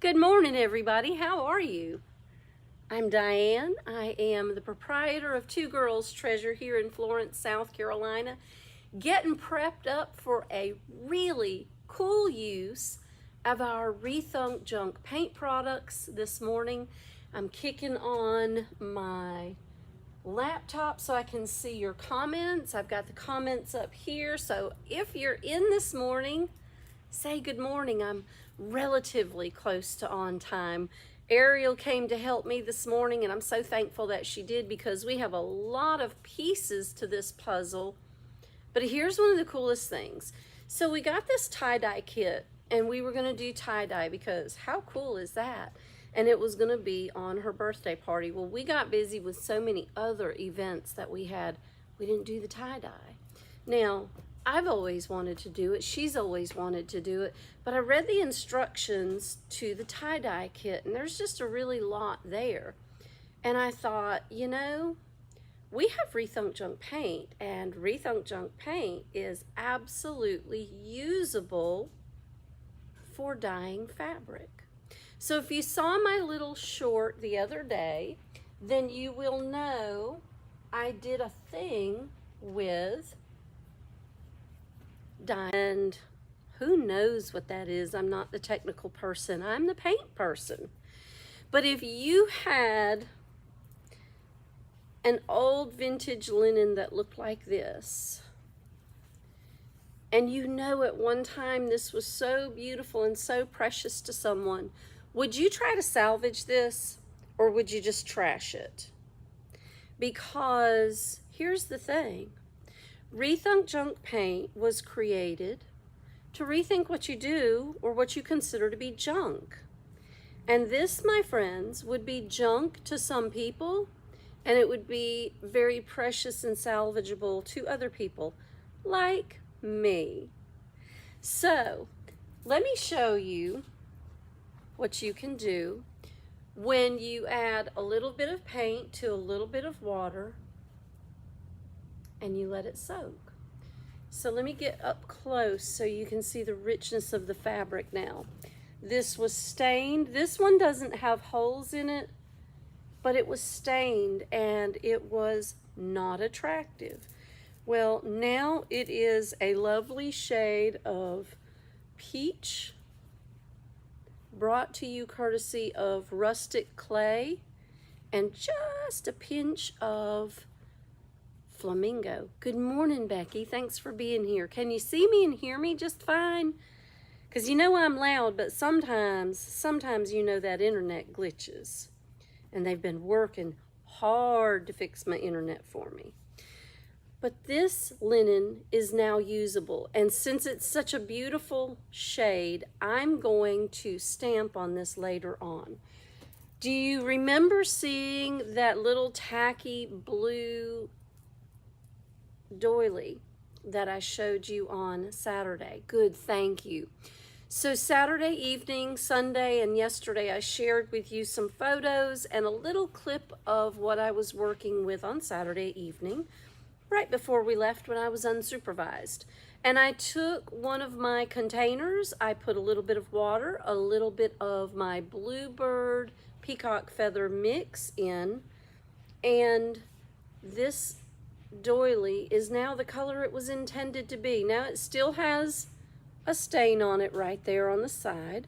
Good morning, everybody. How are you? I'm Diane. I am the proprietor of Two Girls Treasure here in Florence, South Carolina, getting prepped up for a really cool use of our Rethunk junk paint products this morning. I'm kicking on my laptop so I can see your comments. I've got the comments up here, so if you're in this morning, say good morning. I'm relatively close to on time. Ariel came to help me this morning, and I'm so thankful that she did because we have a lot of pieces to this puzzle. But here's one of the coolest things. So we got this tie-dye kit, and we were going to do tie-dye because how cool is that? And it was going to be on her birthday party. Well, we got busy with so many other events that we didn't do the tie-dye. Now, I've always wanted to do it. She's always wanted to do it. But I read the instructions to the tie-dye kit, and there's just a really lot there. And I thought, you know, we have Rethunk junk paint, and Rethunk junk paint is absolutely usable for dyeing fabric. So if you saw my little short the other day, then you will know I did a thing with dye, and who knows what that is. I'm not the technical person, I'm the paint person. But if you had an old vintage linen that looked like this, and you know at one time this was so beautiful and so precious to someone, would you try to salvage this, or would you just trash it? Because here's the thing. Rethunk junk paint was created to rethink what you do or what you consider to be junk. And this, my friends, would be junk to some people, and it would be very precious and salvageable to other people, like me. So, let me show you what you can do when you add a little bit of paint to a little bit of water and you let it soak. So let me get up close so you can see the richness of the fabric now. This was stained. This one doesn't have holes in it, but it was stained and it was not attractive. Well, now it is a lovely shade of peach, brought to you courtesy of rustic clay and just a pinch of flamingo. Good morning, Becky. Thanks for being here. Can you see me and hear me just fine? Because you know I'm loud, but sometimes you know that internet glitches. And they've been working hard to fix my internet for me. But this linen is now usable, and since it's such a beautiful shade, I'm going to stamp on this later on. Do you remember seeing that little tacky blue doily that I showed you on Saturday? Good, thank you. So Saturday evening, Sunday, and yesterday I shared with you some photos and a little clip of what I was working with on Saturday evening, right before we left when I was unsupervised. And I took one of my containers, I put a little bit of water, a little bit of my bluebird peacock feather mix in, and this doily is now the color it was intended to be. Now it still has a stain on it right there on the side,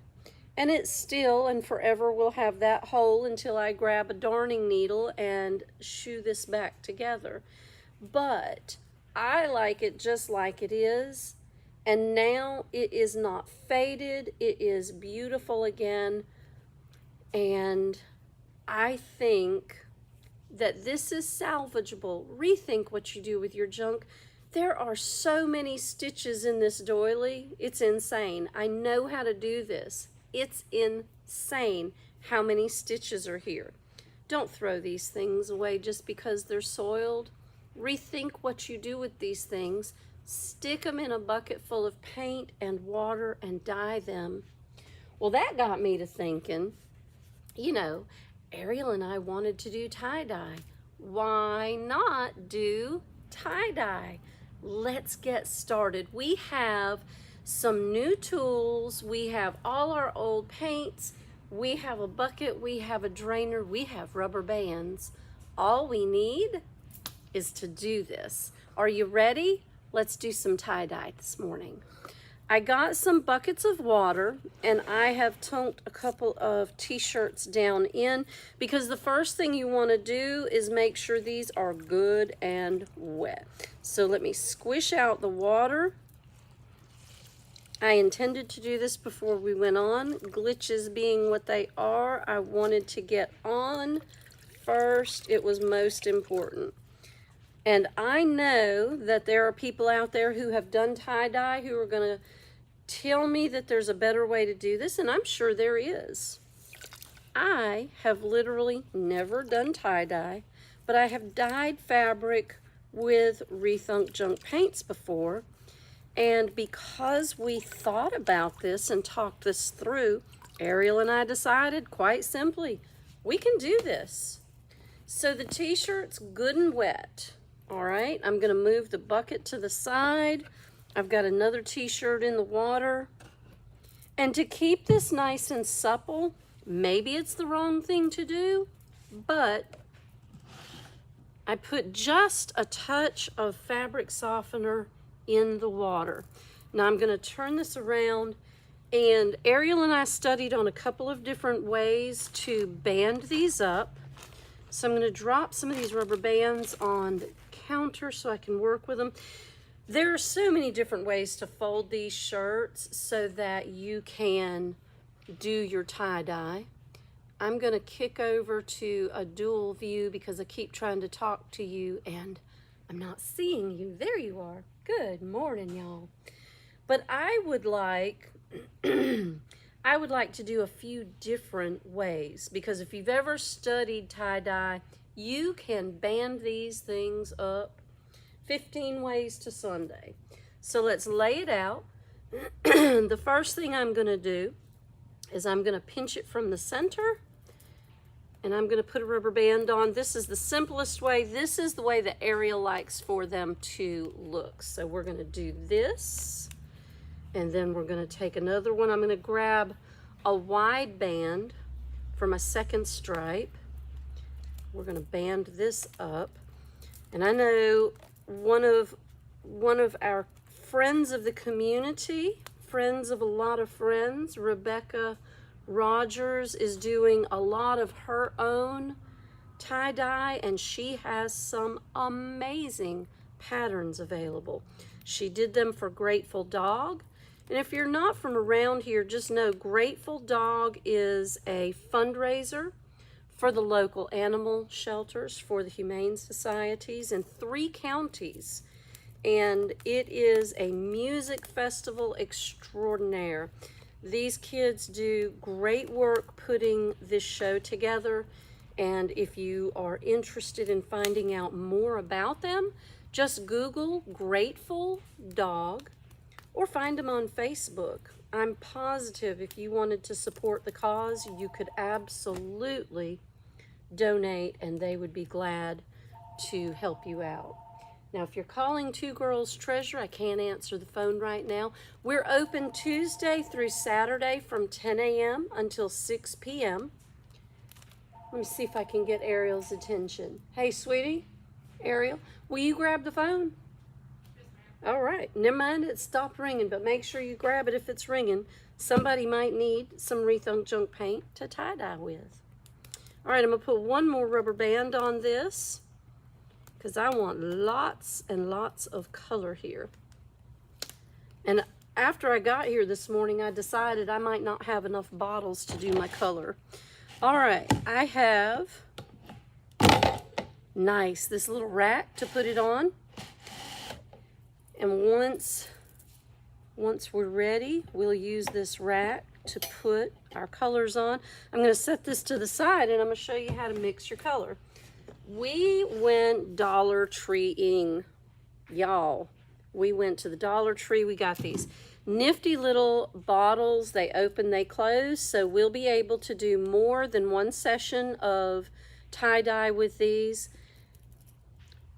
and it still and forever will have that hole until I grab a darning needle and shoe this back together. But I like it just like it is, and now it is not faded, it is beautiful again, and I think that this is salvageable. Rethink what you do with your junk. There are so many stitches in this doily, it's insane. I know how to do this. It's insane how many stitches are here. Don't throw these things away just because they're soiled. Rethink what you do with these things. Stick them in a bucket full of paint and water and dye them. Well, that got me to thinking, you know, Ariel and I wanted to do tie-dye. Why not do tie-dye? Let's get started. We have some new tools. We have all our old paints. We have a bucket, we have a drainer, we have rubber bands. All we need is to do this. Are you ready? Let's do some tie-dye this morning. I got some buckets of water and I have tunked a couple of t-shirts down in, because the first thing you want to do is make sure these are good and wet. So let me squish out the water. I intended to do this before we went on. Glitches being what they are, I wanted to get on first. It was most important. And I know that there are people out there who have done tie-dye who are going to tell me that there's a better way to do this, and I'm sure there is. I have literally never done tie-dye, but I have dyed fabric with Rethunk junk paints before, and because we thought about this and talked this through, Ariel and I decided quite simply, we can do this. So the t-shirt's good and wet. All right, I'm gonna move the bucket to the side. I've got another t-shirt in the water. And to keep this nice and supple, maybe it's the wrong thing to do, but I put just a touch of fabric softener in the water. Now I'm gonna turn this around, and Ariel and I studied on a couple of different ways to band these up. So I'm gonna drop some of these rubber bands on the counter so I can work with them. There are so many different ways to fold these shirts so that you can do your tie-dye. I'm gonna kick over to a dual view because I keep trying to talk to you and I'm not seeing you. There you are. Good morning, y'all. But I would like I would like to do a few different ways, because if you've ever studied tie-dye, you can band these things up 15 ways to Sunday. So let's lay it out. The first thing I'm gonna do is I'm gonna pinch it from the center, and I'm gonna put a rubber band on. This is the simplest way. This is the way that Ariel likes for them to look. So we're gonna do this, and then we're gonna take another one. I'm gonna grab a wide band for my second stripe. We're gonna band this up. And I know one of our friends of the community, friends of a lot of friends, Rebecca Rogers, is doing a lot of her own tie-dye, and she has some amazing patterns available. She did them for Grateful Dog. And if you're not from around here, just know Grateful Dog is a fundraiser for the local animal shelters, for the humane societies in 3 counties. And it is a music festival extraordinaire. These kids do great work putting this show together. And if you are interested in finding out more about them, just Google Grateful Dog or find them on Facebook. I'm positive if you wanted to support the cause, you could absolutely donate and they would be glad to help you out. Now, if you're calling Two Girls Treasure, I can't answer the phone right now. We're open Tuesday through Saturday from 10 a.m. until 6 p.m. Let me see if I can get Ariel's attention. Hey, sweetie, Ariel, will you grab the phone? All right, never mind, it stopped ringing, but make sure you grab it if it's ringing. Somebody might need some Rethunk junk paint to tie-dye with. All right, I'm gonna put one more rubber band on this because I want lots and lots of color here. And after I got here this morning, I decided I might not have enough bottles to do my color. All right, I have, nice, this little rack to put it on. And once we're ready, we'll use this rack to put our colors on. I'm gonna set this to the side and I'm gonna show you how to mix your color. We went Dollar Tree-ing, y'all. We went to the Dollar Tree, we got these nifty little bottles. They open, they close, so we'll be able to do more than one session of tie-dye with these.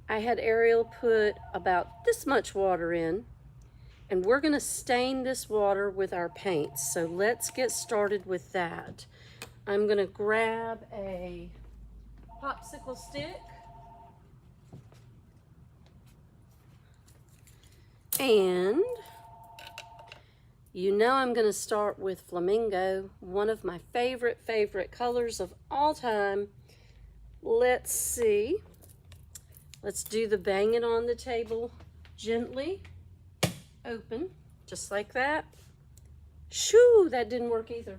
I had Ariel put about this much water in, and we're gonna stain this water with our paints. So let's get started with that. I'm gonna grab a popsicle stick and you know I'm gonna start with flamingo, one of my favorite colors of all time. Let's see. Let's do the banging on the table gently. Open, just like that. Shoo, that didn't work either.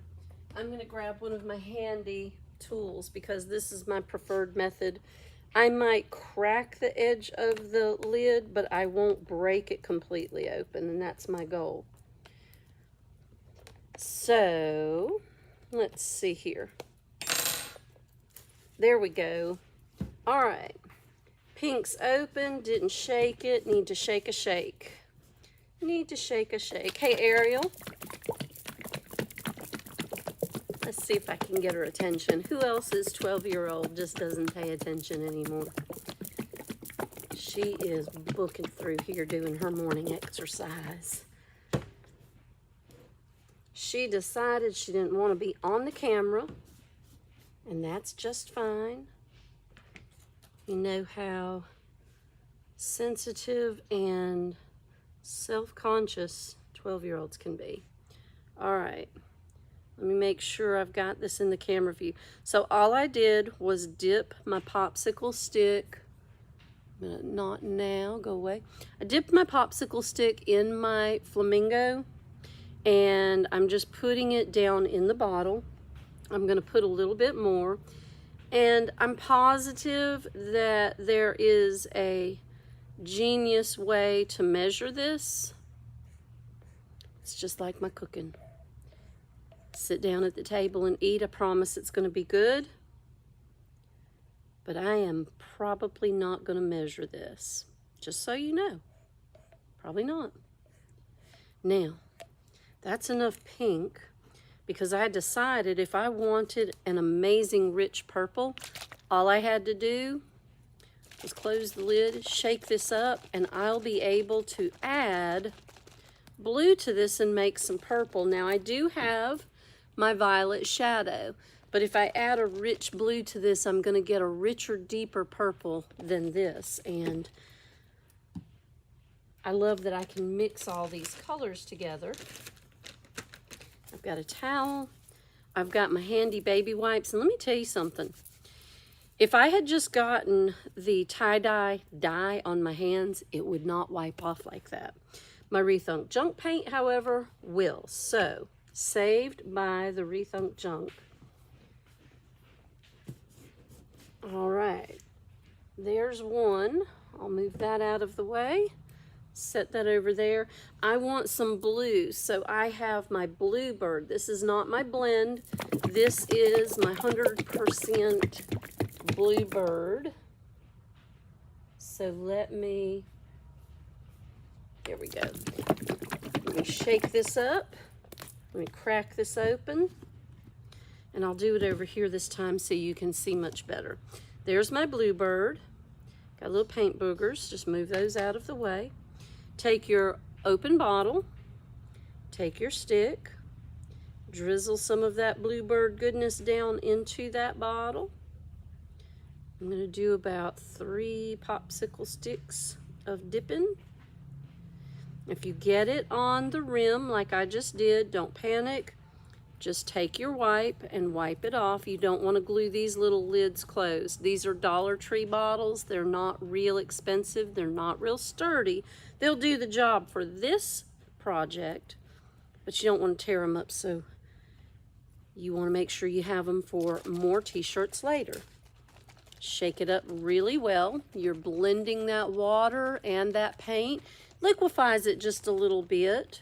I'm gonna grab one of my handy tools because this is my preferred method. I might crack the edge of the lid, but I won't break it completely open, and that's my goal. So, let's see here. There we go. All right. Pink's open, didn't shake it, need to shake a shake. Need to shake a shake. Hey, Ariel. Let's see if I can get her attention. Who else's 12-year-old just doesn't pay attention anymore? She is booking through here doing her morning exercise. She decided she didn't want to be on the camera, and that's just fine. You know how sensitive and self-conscious 12-year-olds can be. All right, let me make sure I've got this in the camera view. So all I did was dip my popsicle stick. I'm gonna not now, go away. I dipped my popsicle stick in my flamingo, and I'm just putting it down in the bottle. I'm gonna put a little bit more, and I'm positive that there is a genius way to measure this. It's just like my cooking. Sit down at the table and eat. I promise it's gonna be good. But I am probably not gonna measure this, just so you know. Probably not. Now, that's enough pink, because I decided if I wanted an amazing rich purple, all I had to do was close the lid, shake this up, and I'll be able to add blue to this and make some purple. Now I do have my violet shadow, but if I add a rich blue to this, I'm gonna get a richer, deeper purple than this. And I love that I can mix all these colors together. I've got a towel, I've got my handy baby wipes, and let me tell you something. If I had just gotten the tie-dye dye on my hands, it would not wipe off like that. My Rethunk junk paint, however, will. So, saved by the Rethunk junk. All right, there's one. I'll move that out of the way. Set that over there. I want some blue, so I have my Bluebird. This is not my blend. This is my 100% Bluebird. So let me, there we go. Let me shake this up. Let me crack this open. And I'll do it over here this time so you can see much better. There's my Bluebird. Got little paint boogers. Just move those out of the way. Take your open bottle, take your stick, drizzle some of that Bluebird goodness down into that bottle. I'm going to do about 3 popsicle sticks of dipping. If you get it on the rim like I just did, don't panic. Just take your wipe and wipe it off. You don't want to glue these little lids closed. These are Dollar Tree bottles. They're not real expensive. They're not real sturdy. They'll do the job for this project, but you don't want to tear them up, so you want to make sure you have them for more t-shirts later. Shake it up really well. You're blending that water and that paint. Liquefies it just a little bit.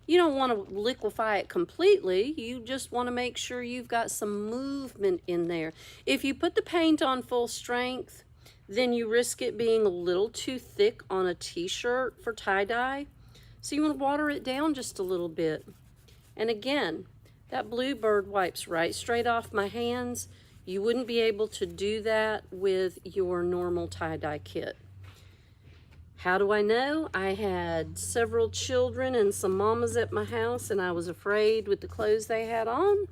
You don't want to liquefy it completely. You just want to make sure you've got some movement in there. If you put the paint on full strength, then you risk it being a little too thick on a t-shirt for tie-dye. So you want to water it down just a little bit. And again, that Bluebird wipes right straight off my hands. You wouldn't be able to do that with your normal tie-dye kit. How do I know? I had several children and some mamas at my house, and I was afraid with the clothes they had on.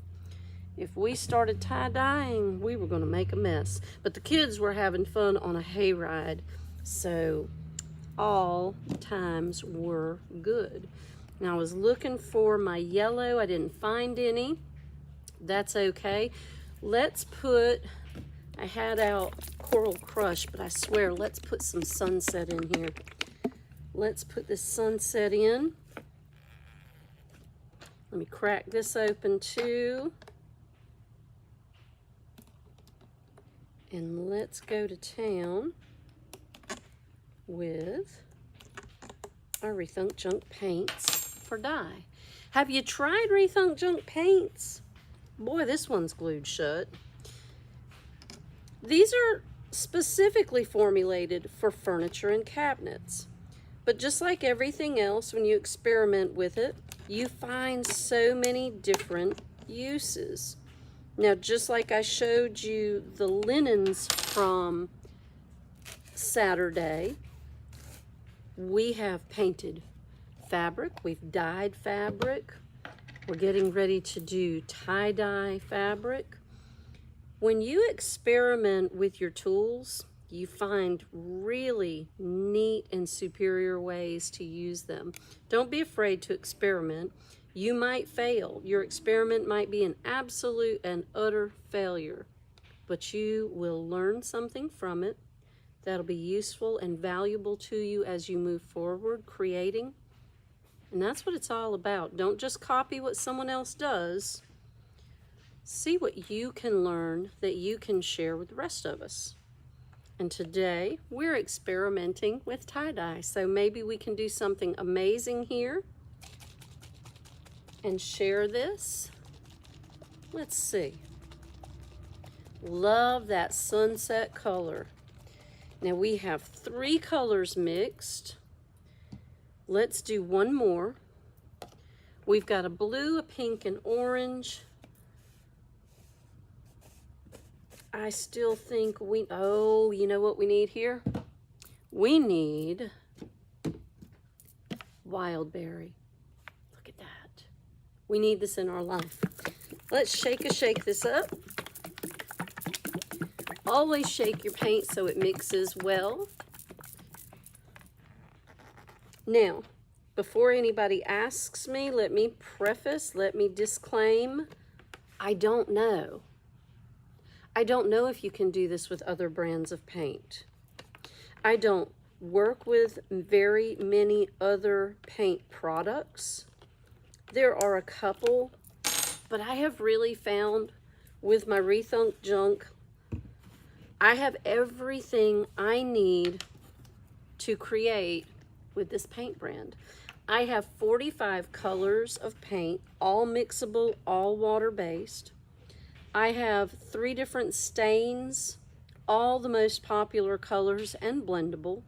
If we started tie-dyeing, we were going to make a mess. But the kids were having fun on a hayride, so all times were good. Now, I was looking for my yellow. I didn't find any. That's okay. Let's put, I had out Coral Crush, but I swear, let's put some Sunset in here. Let's put this Sunset in. Let me crack this open too. And let's go to town with our Rethunk Junk paints for dye. Have you tried Rethunk Junk paints? Boy, this one's glued shut. These are specifically formulated for furniture and cabinets. But just like everything else, when you experiment with it, you find so many different uses. Now, just like I showed you the linens from Saturday, we have painted fabric, we've dyed fabric, we're getting ready to do tie-dye fabric. When you experiment with your tools, you find really neat and superior ways to use them. Don't be afraid to experiment. You might fail. Your experiment might be an absolute and utter failure, but you will learn something from it that'll be useful and valuable to you as you move forward creating. And that's what it's all about. Don't just copy what someone else does. See what you can learn that you can share with the rest of us. And today we're experimenting with tie-dye. So maybe we can do something amazing here and share this. Let's see. Love that sunset color. Now we have 3 colors mixed. Let's do one more. We've got a blue, a pink, and orange. I still think oh, you know what we need here? We need Wildberry. Look at that. We need this in our life. Let's shake this up. Always shake your paint so it mixes well. Now, before anybody asks me, let me disclaim, I don't know. I don't know if you can do this with other brands of paint. I don't work with very many other paint products. There are a couple, but I have really found with my Rethunk Junk, I have everything I need to create with this paint brand. I have 45 colors of paint, all mixable, all water-based. I have 3 different stains, all the most popular colors and blendable.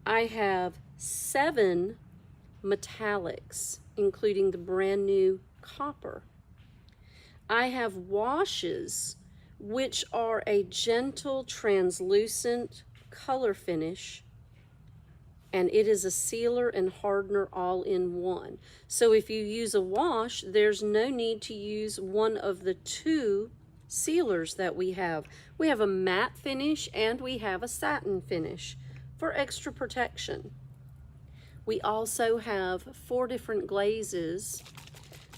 I have 7 metallics, including the brand new copper. I have washes, which are a gentle, translucent color finish, and it is a sealer and hardener all in one. So if you use a wash, there's no need to use one of the 2 sealers that we have. We have a matte finish and we have a satin finish for extra protection. We also have 4 different glazes.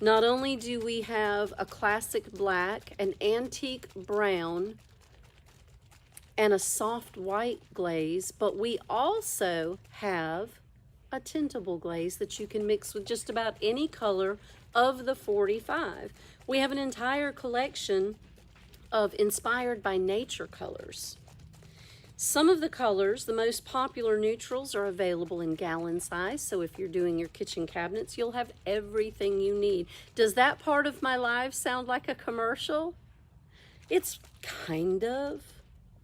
Not only do we have a classic black, an antique brown, and a soft white glaze, but we also have a tintable glaze that you can mix with just about any color of the 45. We have an entire collection of inspired by nature colors. Some of the colors, the most popular neutrals, are available in gallon size, so if you're doing your kitchen cabinets, you'll have everything you need. Does that part of my live sound like a commercial? It's kind of.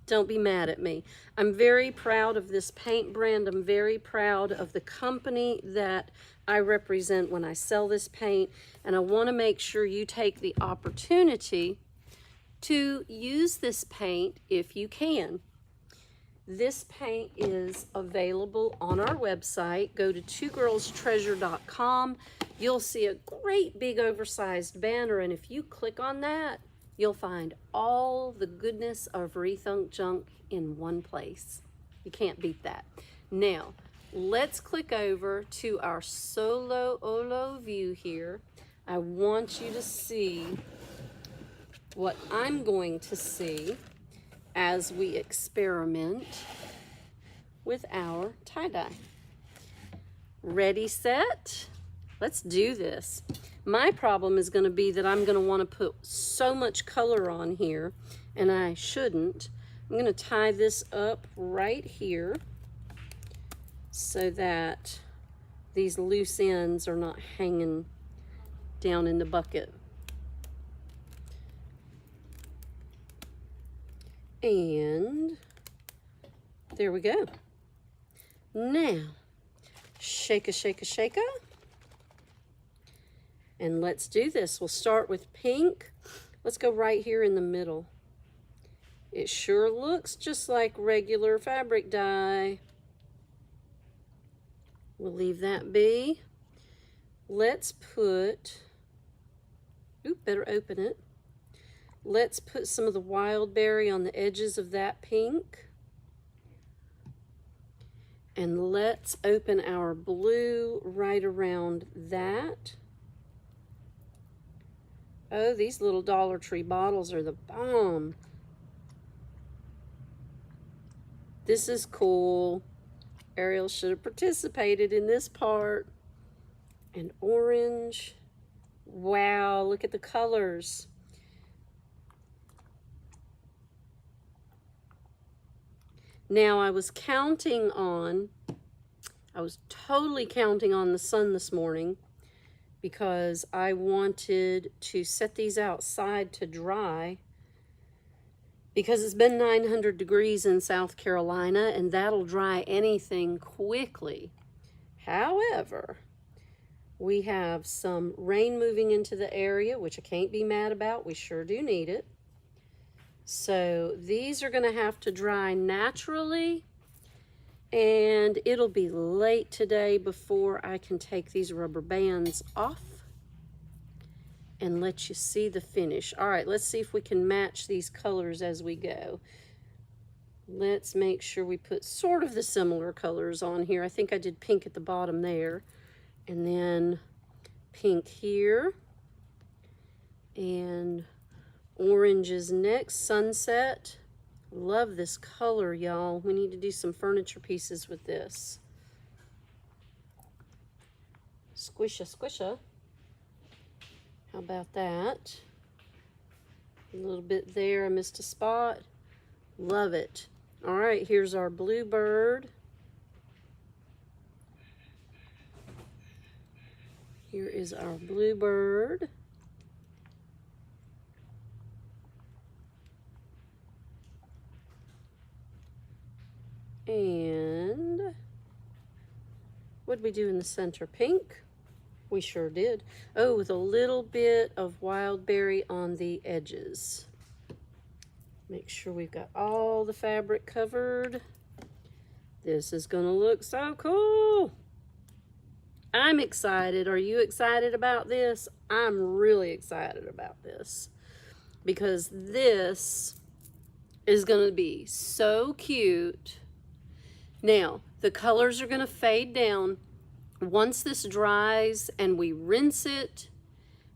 Don't be mad at me. I'm very proud of this paint brand. I'm very proud of the company that I represent when I sell this paint, and I want to make sure you take the opportunity to use this paint if you can. This paint is available on our website. Go to twogirlstreasure.com. you'll see a great big oversized banner, and if you click on that, you'll find all the goodness of Rethunk junk in one place. You can't beat that. Now, let's click over to our solo Olo view here. I want you to see what I'm going to see as we experiment with our tie-dye. Ready, set? Let's do this. My problem is going to be that I'm going to want to put so much color on here, and I shouldn't. I'm going to tie this up right here so that these loose ends are not hanging down in the bucket. And there we go. Now, shake a, shake a, shake a. And let's do this. We'll start with pink. Let's go right here in the middle. It sure looks just like regular fabric dye. We'll leave that be. Let's put, ooh, better open it. Let's put some of the wild berry on the edges of that pink. And let's open our blue right around that. Oh, these little Dollar Tree bottles are the bomb. This is cool. Ariel should have participated in this part. And orange. Wow, look at the colors. Now, I was totally counting on the sun this morning because I wanted to set these outside to dry because it's been 900 degrees in South Carolina and that'll dry anything quickly. However, we have some rain moving into the area, which I can't be mad about. We sure do need it. So these are going to have to dry naturally, and it'll be late today before I can take these rubber bands off and let you see the finish. All right, let's see if we can match these colors as we go. Let's make sure we put sort of the similar colors on here. I think I did pink at the bottom there, and then pink here, and orange is next, sunset. Love this color, y'all. We need to do some furniture pieces with this. Squisha, squisha. How about that? A little bit there, I missed a spot. Love it. All right, here's our bluebird. Here is our bluebird. And what did we do in the center? Pink? We sure did. Oh, with a little bit of wild berry on the edges. Make sure we've got all the fabric covered. This is gonna look so cool. I'm excited. Are you excited about this? I'm really excited about this because this is gonna be so cute. Now, the colors are going to fade down. Once this dries and we rinse it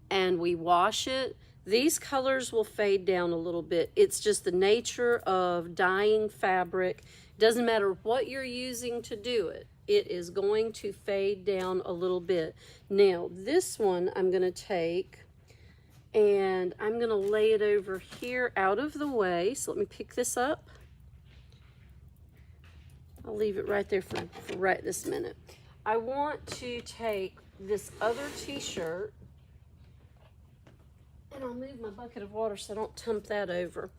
and we wash it, these colors will fade down a little bit. It's just the nature of dyeing fabric. It doesn't matter what you're using to do it. It is going to fade down a little bit. Now, this one I'm going to take and I'm going to lay it over here out of the way. So let me pick this up. I'll leave it right there for right this minute. I want to take this other t-shirt, and I'll move my bucket of water so I don't tump that over.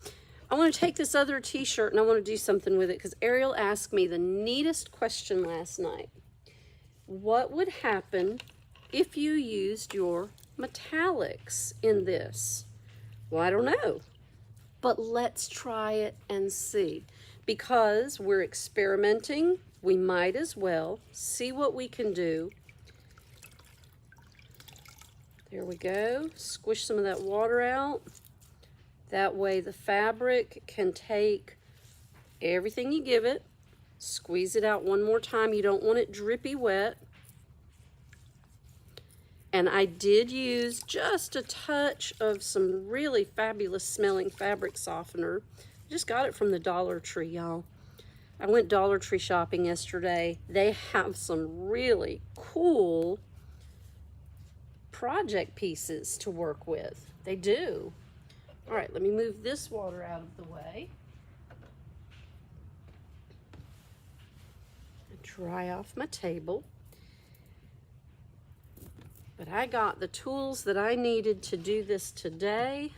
I want to take this other t-shirt and I want to do something with it because Ariel asked me the neatest question last night. What would happen if you used your metallics in this? Well, I don't know, but let's try it and see. Because we're experimenting, we might as well see what we can do. There we go. Squish some of that water out. That way the fabric can take everything you give it. Squeeze it out one more time. You don't want it drippy wet. And I did use just a touch of some really fabulous smelling fabric softener. Just got it from the Dollar Tree, y'all. I went Dollar Tree shopping yesterday. They have some really cool project pieces to work with. They do. All right, let me move this water out of the way. And dry off my table. But I got the tools that I needed to do this today.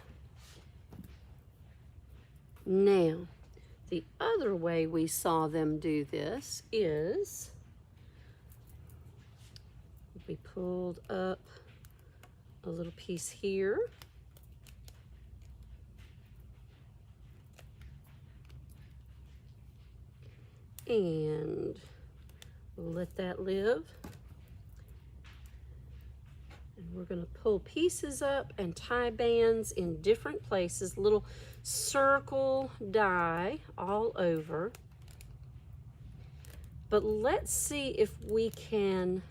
Now, the other way we saw them do this is we pulled up a little piece here. And we'll let that live. And we're going to pull pieces up and tie bands in different places, little circle die all over. But let's see if we can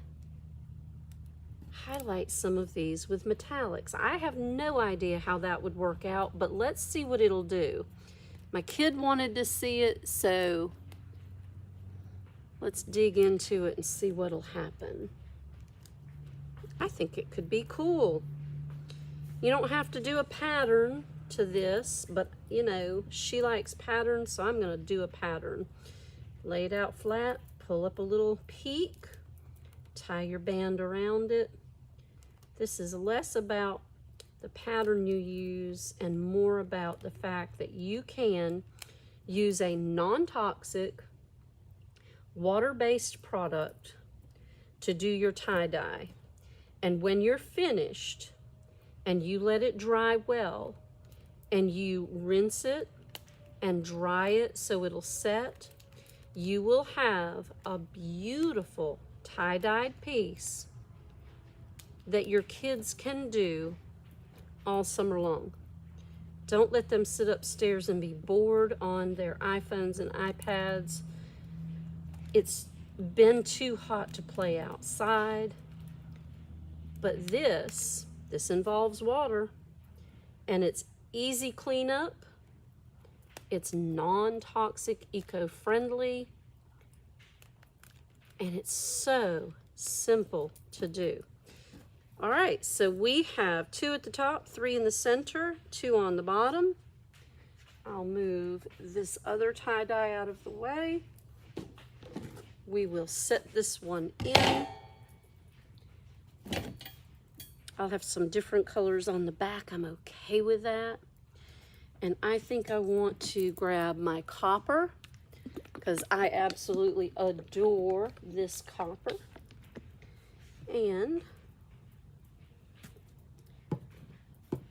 highlight some of these with metallics. I have no idea how that would work out, but let's see what it'll do. My kid wanted to see it, so let's dig into it and see what'll happen. I think it could be cool. You don't have to do a pattern to this, but you know, she likes patterns, so I'm gonna do a pattern. Lay it out flat, pull up a little peak, tie your band around it. This is less about the pattern you use and more about the fact that you can use a non-toxic, water-based product to do your tie-dye. And when you're finished and you let it dry well and you rinse it and dry it so it'll set, you will have a beautiful tie-dyed piece that your kids can do all summer long. Don't let them sit upstairs and be bored on their iPhones and iPads. It's been too hot to play outside. But this involves water, and it's easy cleanup. It's non-toxic, eco-friendly, and it's so simple to do. All right, so we have 2 at the top, 3 in the center, 2 on the bottom. I'll move this other tie-dye out of the way. We will set this one in. I'll have some different colors on the back. I'm okay with that. And I think I want to grab my copper because I absolutely adore this copper. And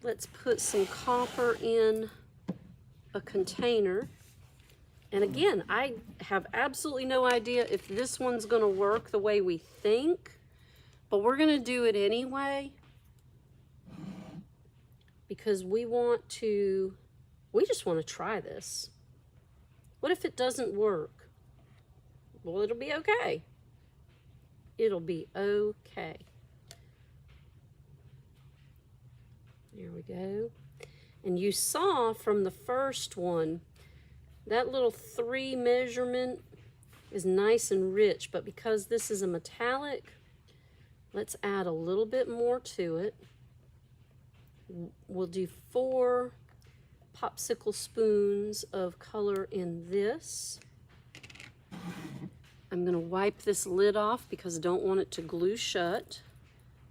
let's put some copper in a container. And again, I have absolutely no idea if this one's gonna work the way we think, but we're gonna do it anyway because we just want to try this. What if it doesn't work? Well, it'll be okay. It'll be okay. There we go. And you saw from the first one, that little 3 measurement is nice and rich, but because this is a metallic, let's add a little bit more to it. We'll do 4 popsicle spoons of color in this. I'm going to wipe this lid off because I don't want it to glue shut,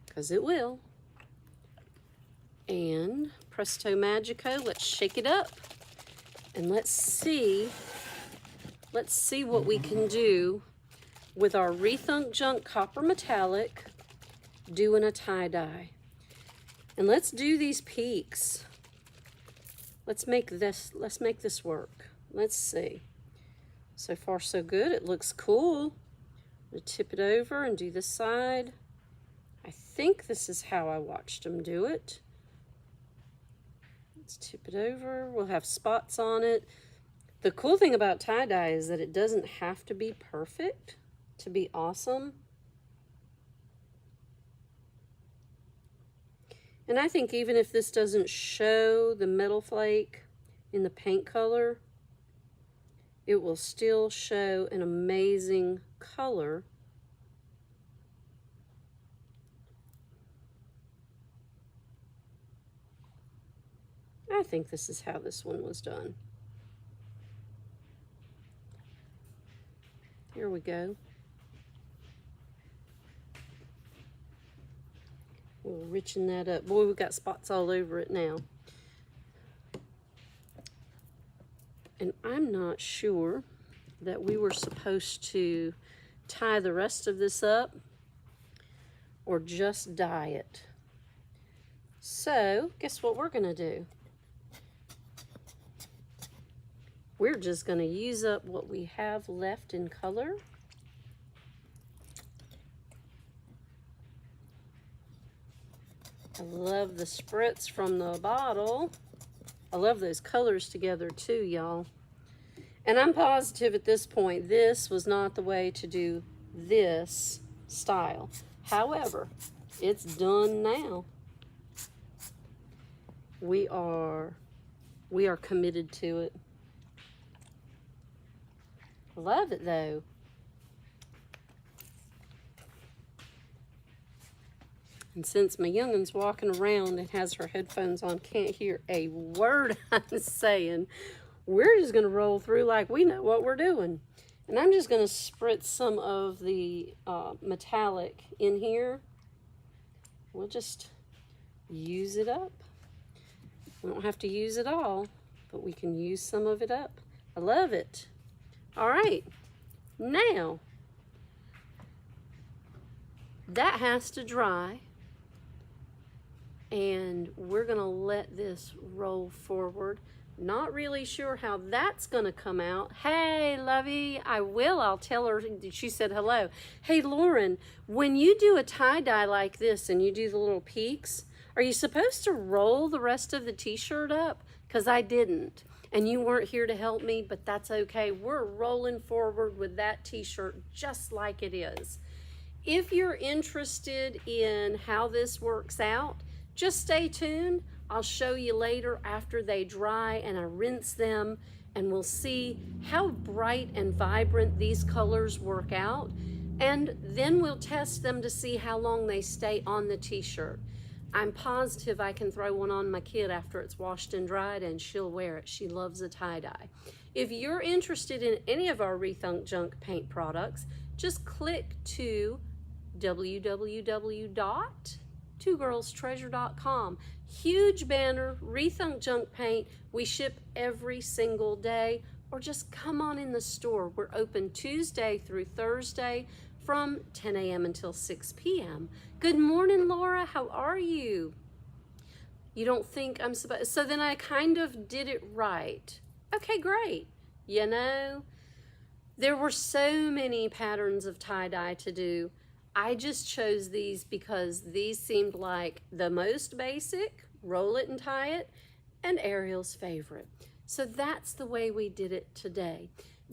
because it will. And presto magico, let's shake it up and let's see what we can do with our Rethunk Junk Copper Metallic doing a tie-dye. And let's do these peaks. Let's make this work. Let's see. So far so good. It looks cool. I'm gonna tip it over and do this side. I think think this is how I watched them do it. Let's tip it over. We'll have spots on it. The cool thing about tie-dye is that it doesn't have to be perfect to be awesome. And I think even if this doesn't show the metal flake in the paint color, it will still show an amazing color. I think this is how this one was done. Here we go. We'll richen that up. Boy, we've got spots all over it now. And I'm not sure that we were supposed to tie the rest of this up or just dye it. So, guess what we're gonna do? We're just gonna use up what we have left in color. I love the spritz from the bottle. I love those colors together too, y'all. And I'm positive at this point, this was not the way to do this style. However, it's done now. We are committed to it. Love it though. And since my youngin's walking around and has her headphones on, can't hear a word I'm saying, we're just gonna roll through like we know what we're doing. And I'm just gonna spritz some of the metallic in here. We'll just use it up. We don't have to use it all, but we can use some of it up. I love it. All right, now that has to dry, and we're gonna let this roll forward. Not really sure how that's gonna come out. Hey, Lovey, I'll tell her. She said hello. Hey, Lauren, when you do a tie-dye like this and you do the little peaks, are you supposed to roll the rest of the t-shirt up? Because I didn't. And you weren't here to help me, but that's okay. We're rolling forward with that t-shirt just like it is. If you're interested in how this works out, just stay tuned. I'll show you later after they dry and I rinse them, and we'll see how bright and vibrant these colors work out. And then we'll test them to see how long they stay on the t-shirt. I'm positive I can throw one on my kid after it's washed and dried and she'll wear it. She loves a tie-dye. If you're interested in any of our Rethunk Junk paint products, just click to www.twogirlstreasure.com. Huge banner, Rethunk Junk Paint. We ship every single day, or just come on in the store. We're open Tuesday through Thursday from 10 a.m. until 6 p.m. Good morning, Laura. How are you? You don't think I'm supposed... So then I kind of did it right. Okay, great. You know, there were so many patterns of tie-dye to do. I just chose these because these seemed like the most basic, roll it and tie it, and Ariel's favorite. So that's the way we did it today.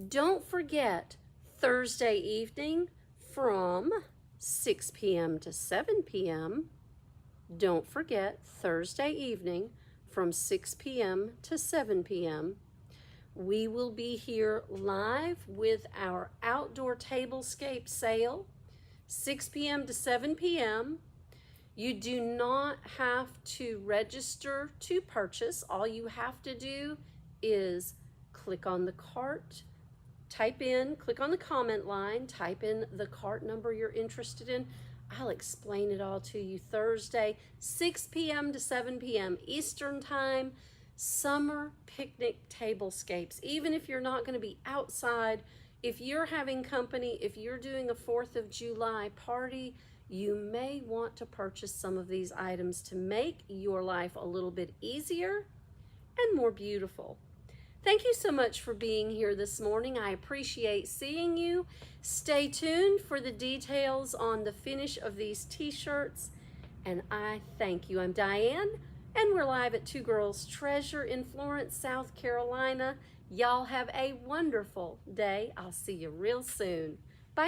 Don't forget, Thursday evening from 6 p.m. to 7 p.m. Don't forget, Thursday evening from 6 p.m. to 7 p.m. We will be here live with our outdoor tablescape sale, 6 p.m. to 7 p.m. You do not have to register to purchase. All you have to do is click on the cart, click on the comment line, type in the cart number you're interested in. I'll explain it all to you Thursday, 6 p.m. to 7 p.m. Eastern Time. Summer picnic tablescapes. Even if you're not going to be outside, if you're having company, if you're doing a 4th of July party, you may want to purchase some of these items to make your life a little bit easier and more beautiful. Thank you so much for being here this morning. I appreciate seeing you. Stay tuned for the details on the finish of these t-shirts. and I thank you. I'm Diane, and we're live at Two Girls Treasure in Florence, South Carolina. Y'all have a wonderful day. I'll see you real soon.